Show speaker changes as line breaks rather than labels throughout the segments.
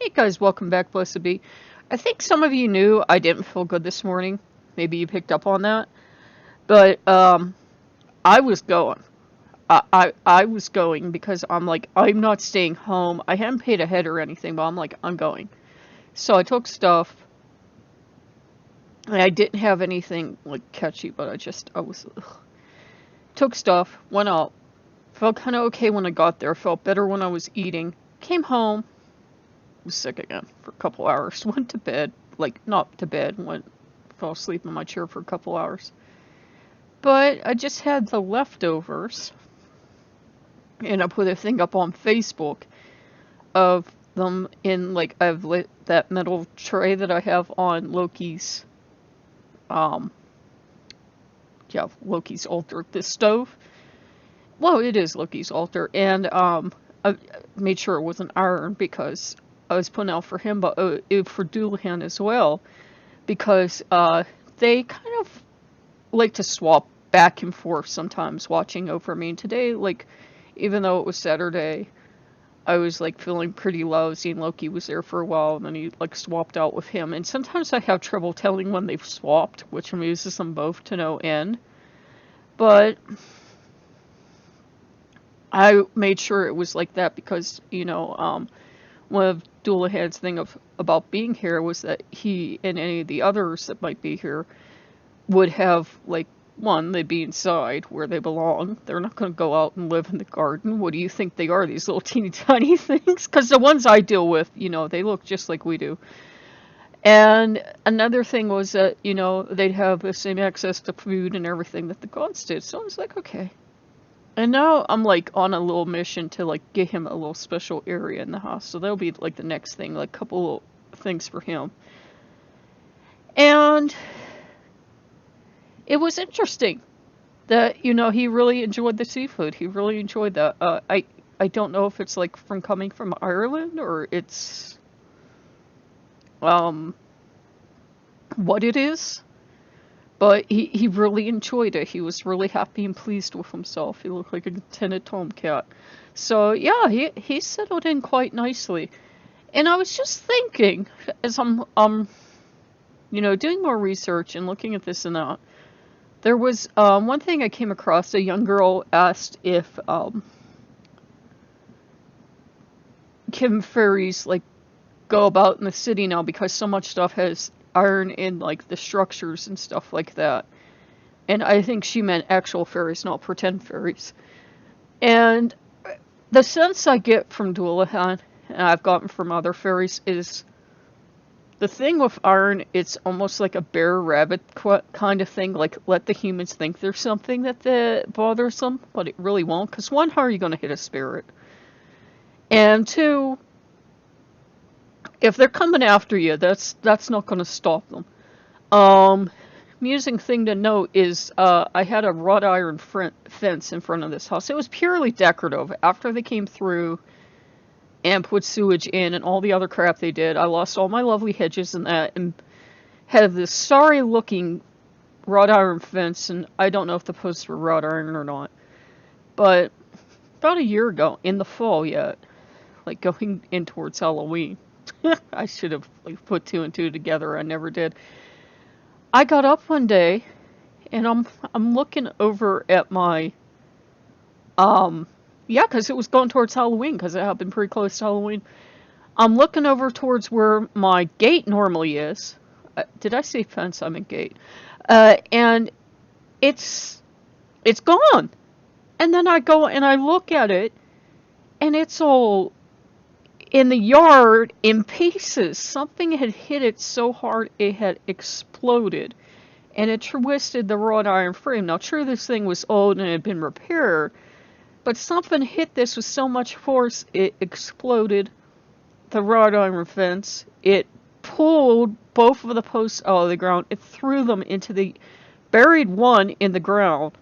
Hey guys, welcome back, Blessed Be. I think some of you knew I didn't feel good this morning. Maybe you picked up on that. But I was going. I was going because I'm like, I'm not staying home. I hadn't paid ahead or anything, but I'm like, I'm going. So I took stuff. And I didn't have anything like catchy, but I was, took stuff, went out. Felt kind of okay when I got there. Felt better when I was eating. Came home. Was sick again for a couple hours. Went to bed, like not to bed, fell asleep in my chair for a couple hours. But I just had the leftovers, and I put a thing up on Facebook of them in like I've lit that metal tray that I have on Loki's, um, yeah, Loki's altar, this stove. Well, it is Loki's altar, and I made sure it wasn't iron because I was putting out for him, but for Doulahan as well, because they kind of like to swap back and forth sometimes watching over me. And today, like, even though it was Saturday, I was like feeling pretty lousy, and Loki was there for a while, and then he like swapped out with him. And sometimes I have trouble telling when they've swapped, which amuses them both to no end. But I made sure it was like that because, one of Doulahan's thing about being here was that he and any of the others that might be here would have, like, one, they'd be inside where they belong. They're not going to go out and live in the garden. What do you think they are, these little teeny tiny things? Because the ones I deal with, they look just like we do. And another thing was that, they'd have the same access to food and everything that the gods did. So I was like, okay. And now I'm like on a little mission to like get him a little special area in the house. So that'll be like the next thing, like a couple of things for him. And it was interesting that, he really enjoyed the seafood. He really enjoyed that. I don't know if it's like from coming from Ireland or it's what it is. But he really enjoyed it. He was really happy and pleased with himself. He looked like a contented tomcat. So yeah, he settled in quite nicely. And I was just thinking, as I'm doing more research and looking at this and that, there was one thing I came across. A young girl asked if can fairies like go about in the city now because so much stuff has iron in like the structures and stuff like that. And I think she meant actual fairies, not pretend fairies. And the sense I get from Doulahan, and I've gotten from other fairies, is the thing with iron, it's almost like a bear rabbit kind of thing. Like, let the humans think there's something that bothers them, but it really won't. Because one, how are you going to hit a spirit? And two, if they're coming after you, that's not going to stop them. Amusing thing to note is I had a wrought iron fence in front of this house. It was purely decorative. After they came through and put sewage in and all the other crap they did, I lost all my lovely hedges and that, and had this sorry-looking wrought iron fence. And I don't know if the posts were wrought iron or not, but about a year ago, in the fall yet, like going in towards Halloween. I should have like put two and two together. I never did. I got up one day, and I'm looking over at my because it was going towards Halloween because it happened pretty close to Halloween. I'm looking over towards where my gate normally is. Did I say fence? I meant gate. And it's gone. And then I go and I look at it, and it's all in the yard in pieces. Something had hit it so hard it had exploded, and it twisted the wrought iron frame. Now, true, this thing was old and it had been repaired, but something hit this with so much force it exploded the wrought iron fence. It pulled both of the posts out of the ground. It threw them buried one in the ground,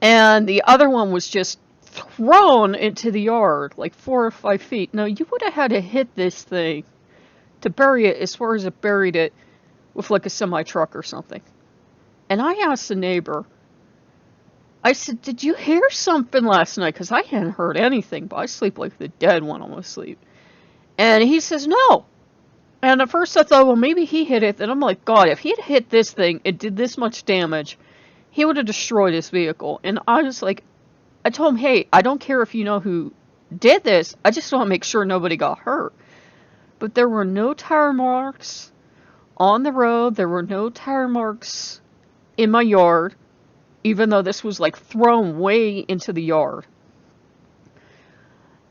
and the other one was just thrown into the yard like 4 or 5 feet. Now, you would have had to hit this thing to bury it as far as it buried it with like a semi-truck or something. And I asked the neighbor, I said, did you hear something last night? Because I hadn't heard anything, but I sleep like the dead when I'm asleep. And he says, no. And at first I thought, well, maybe he hit it. Then I'm like, God, if he had hit this thing, it did this much damage, he would have destroyed his vehicle. And I was like, I told him, hey, I don't care if you know who did this. I just want to make sure nobody got hurt. But there were no tire marks on the road. There were no tire marks in my yard, even though this was like thrown way into the yard.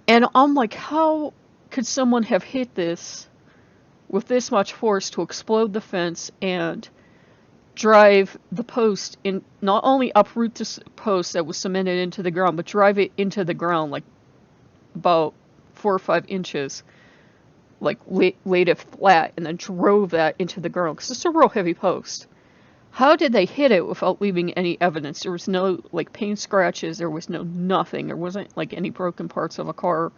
And I'm like, how could someone have hit this with this much force to explode the fence and drive the post in, not only uproot the post that was cemented into the ground, but drive it into the ground like about 4 or 5 inches, like laid it flat and then drove that into the ground, because it's a real heavy post. How did they hit it without leaving any evidence? There was no like paint scratches, there was no nothing, there wasn't like any broken parts of a car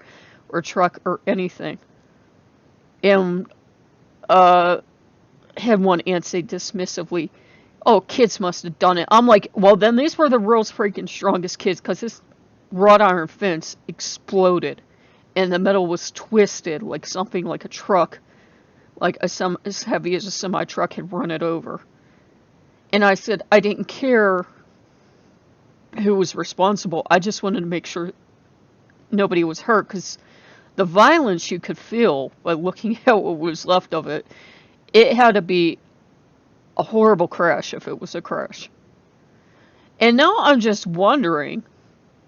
or truck or anything. And had one aunt say dismissively, oh, kids must have done it. I'm like, well, then these were the world's freaking strongest kids, because this wrought iron fence exploded and the metal was twisted like something like a truck, like as heavy as a semi-truck had run it over. And I said I didn't care who was responsible. I just wanted to make sure nobody was hurt, because the violence you could feel by looking at what was left of it, it had to be a horrible crash if it was a crash. And now I'm just wondering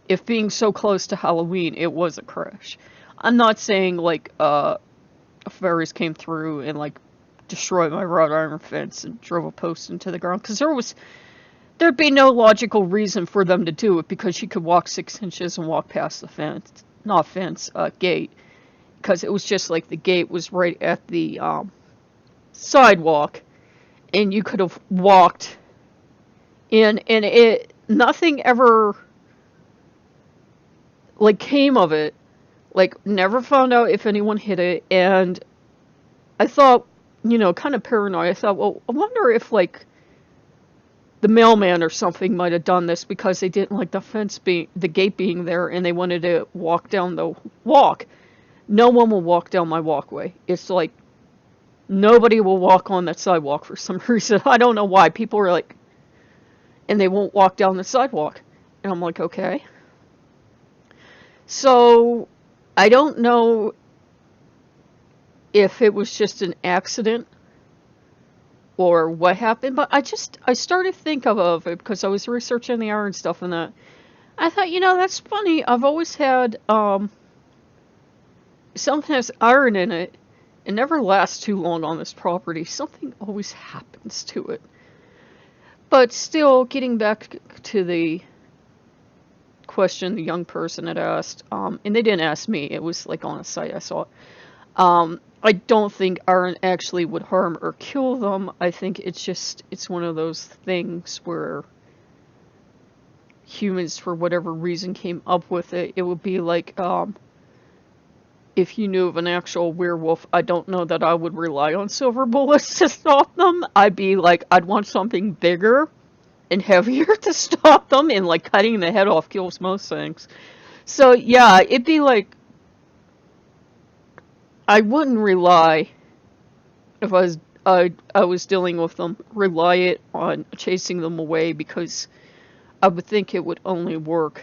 if being so close to Halloween, it was a crash. I'm not saying like Fairies came through and like destroyed my wrought iron fence and drove a post into the ground, because there'd be no logical reason for them to do it, because you could walk 6 inches and walk past the gate, because it was just like the gate was right at the sidewalk, and you could have walked in, and nothing ever like came of it. Like, never found out if anyone hit it. And I thought, kind of paranoid, I thought, well, I wonder if like the mailman or something might have done this because they didn't like the gate being there, and they wanted to walk down the walk. No one will walk down my walkway. It's like nobody will walk on that sidewalk for some reason. I don't know why. People are like, and they won't walk down the sidewalk. And I'm like, okay. So I don't know if it was just an accident or what happened, but I started to think of it because I was researching the iron stuff and that. I thought, that's funny. I've always had something has iron in it. It never lasts too long on this property. Something always happens to it. But still, getting back to the question the young person had asked, and they didn't ask me, it was like on a site I saw it. I don't think iron actually would harm or kill them. I think it's one of those things where humans, for whatever reason, came up with it. It would be like, if you knew of an actual werewolf, I don't know that I would rely on silver bullets to stop them. I'd want something bigger and heavier to stop them, and like cutting the head off kills most things. So yeah, it'd be like, I wouldn't rely, if I was dealing with them, rely it on chasing them away, because I would think it would only work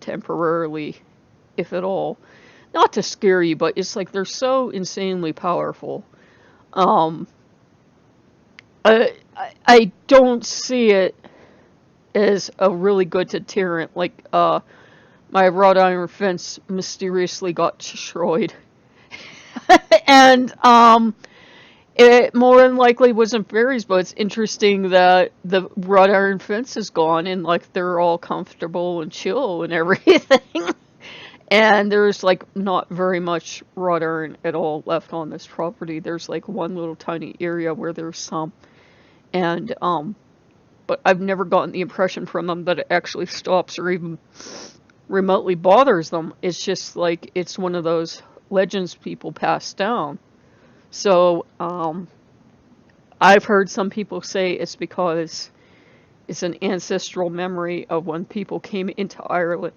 temporarily, if at all. Not to scare you, but it's like they're so insanely powerful. I don't see it as a really good deterrent. Like, my wrought iron fence mysteriously got destroyed. And, it more than likely wasn't fairies, but it's interesting that the wrought iron fence is gone, and like they're all comfortable and chill and everything. And there's like not very much wrought iron at all left on this property. There's like one little tiny area where there's some. And, but I've never gotten the impression from them that it actually stops or even remotely bothers them. It's just like, it's one of those legends people pass down. So, I've heard some people say it's because it's an ancestral memory of when people came into Ireland.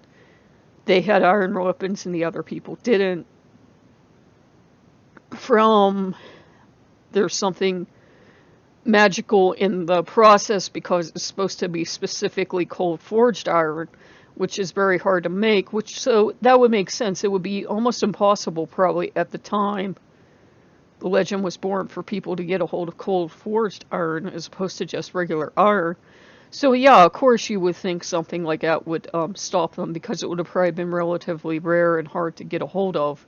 They had iron weapons and the other people didn't. from there's something magical in the process because it's supposed to be specifically cold forged iron, which is very hard to make, so that would make sense. It would be almost impossible probably at the time the legend was born for people to get a hold of cold forged iron as opposed to just regular iron. So yeah, of course you would think something like that would stop them, because it would have probably been relatively rare and hard to get a hold of.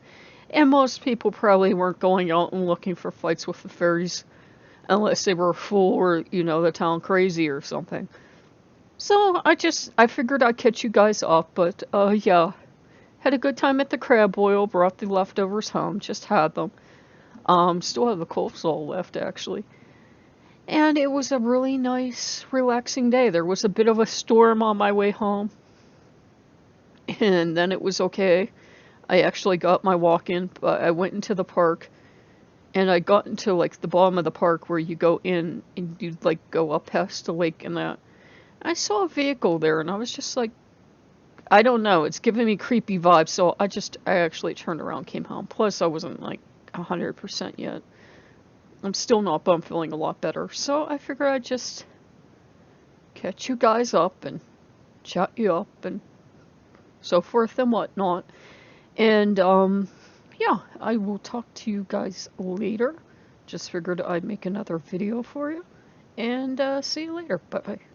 And most people probably weren't going out and looking for fights with the fairies unless they were a fool or, the town crazy or something. So I figured I'd catch you guys up, but yeah. Had a good time at the crab boil, brought the leftovers home, just had them. Still have the coleslaw left, actually. And it was a really nice, relaxing day. There was a bit of a storm on my way home, and then it was okay. I actually got my walk in, but I went into the park, and I got into, like, the bottom of the park where you go in, and you, like, go up past the lake and that. I saw a vehicle there, and I was just like, I don't know, it's giving me creepy vibes, so I actually turned around, came home. Plus, I wasn't, like, 100% yet. I'm still not, but I'm feeling a lot better. So I figured I'd just catch you guys up and chat you up and so forth and whatnot. And, yeah, I will talk to you guys later. Just figured I'd make another video for you. And, see you later. Bye-bye.